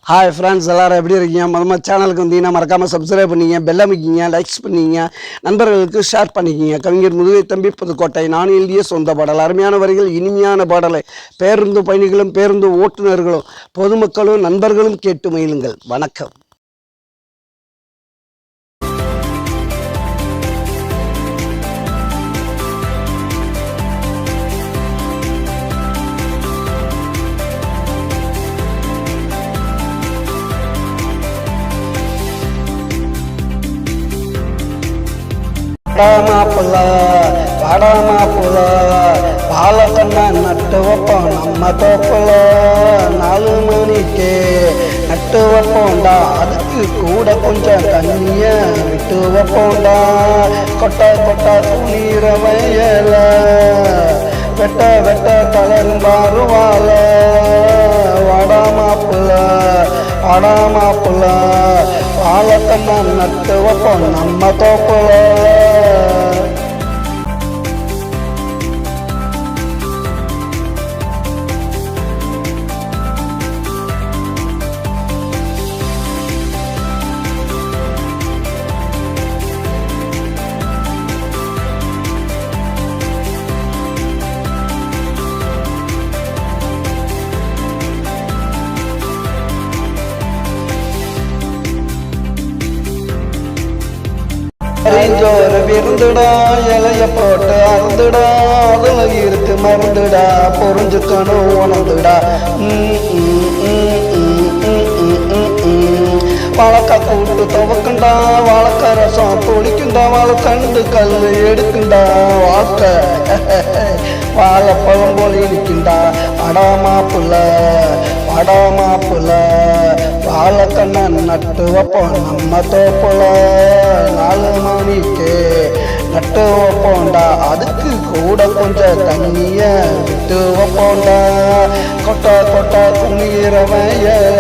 Hi friends, எல்லோரும் எப்படி இருக்கீங்க? மொதல் சேனலுக்கு வந்தீங்கன்னா மறக்காமல் சப்ஸ்கிரைப் பண்ணிங்க, பெல் அமைக்கிங்க, லைக்ஸ் பண்ணிங்க, நண்பர்களுக்கு ஷேர் பண்ணிக்கிங்க. கவிஞர் முதுகை தம்பி புதுக்கோட்டை. நான் எழுதிய சொந்த பாடல். அருமையான வரிகள், இனிமையான பாடலை பேருந்து பயணிகளும் பேருந்து ஓட்டுநர்களும் பொதுமக்களும் நண்பர்களும் கேட்டு மகிழுங்கள். வணக்கம். மாப்பிள்ள மாப்பிள்ள பாலக்கண்ணா நட்டு வைப்போம் நம்ம தோப்புல 4 மணிக்கு நட்டு வைப்போம்டா. அதுக்கு கூட கொஞ்சம் தண்ணிய விட்டு வைப்போம்டா. கொட்டை கொட்டை துணிற வயல வெட்ட வெட்ட கலரும் பாருவால. வாடா மாப்பிள்ள பாலக்கண்ணா நட்டு வைப்போம் நம்ம தோப்புல. அறிஞ்சோறு விருந்துடா, இலைய போட்டு அறந்துடா, அதுல இருக்கு மருந்துடா, புரிஞ்சுக்கணும் உணர்ந்துடா. வழக்க கூட்டு துவக்குண்டா, வழக்க ரசம் பொழிக்குண்டா, வழக்கண்டு கல் எடுக்குண்டா. வாழ்க்கை வாழைப்பழம் போல இருக்குண்டா. அடாமாப்புல வாழைக்கண்ணா நட்டு வைப்போம் நம்ம தோப்புல. 4 மணிக்கு நட்டு வைப்போம்டா. அதுக்கு கூட கொஞ்சம் தண்ணிய விட்டு வைப்போம்டா. கொட்டை கொட்டை துணிகிற வயல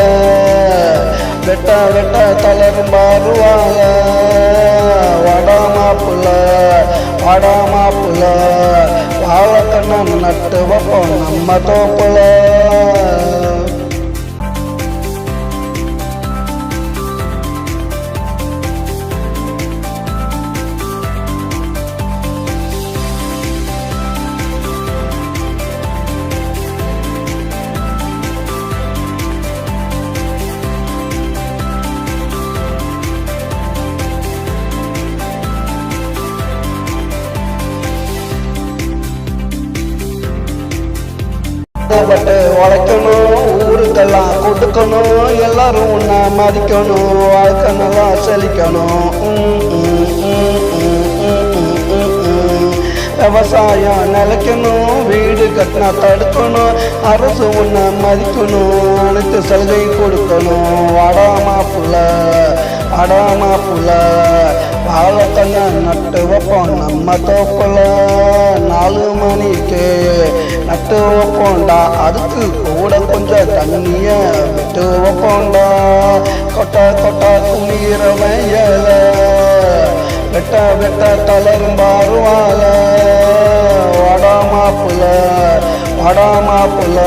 வெட்ட வெட்ட தளரும் பாருவாங்க. வடாமாப்புல வாழைக்கண்ணா நட்டு வைப்போம் நம்ம தோப்புல. பட்டு உழைக்கணும், ஊருக்கெல்லாம் கொடுக்கணும், எல்லாரும் உன்னை மதிக்கணும், வாழ்க்கை நல்லா செழிக்கணும். விவசாயம் நிலைக்கணும், வீடு கட்டினா தடுக்கணும், அரசு உன்னை மதிக்கணும், அனைத்து சலுகை கொடுக்கணும். வாடாமாப்புள்ள வாழைக்கண்ணா நட்டு வைப்போம் நம்ம தோப்புல. 4 மணிக்கு நட்டு வைப்போம்டா. அதுக்கு கூட கொஞ்சம் தண்ணிய விட்டு வைப்போம்டா. கொட்டை கொட்டை துணிகிற வயல வெட்ட வெட்ட தளரும் பாருவால. வடாமாப்புல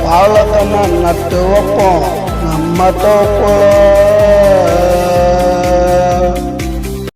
வாழைக்கண்ணா நட்டு வைப்போம் நம்ம தோப்புல.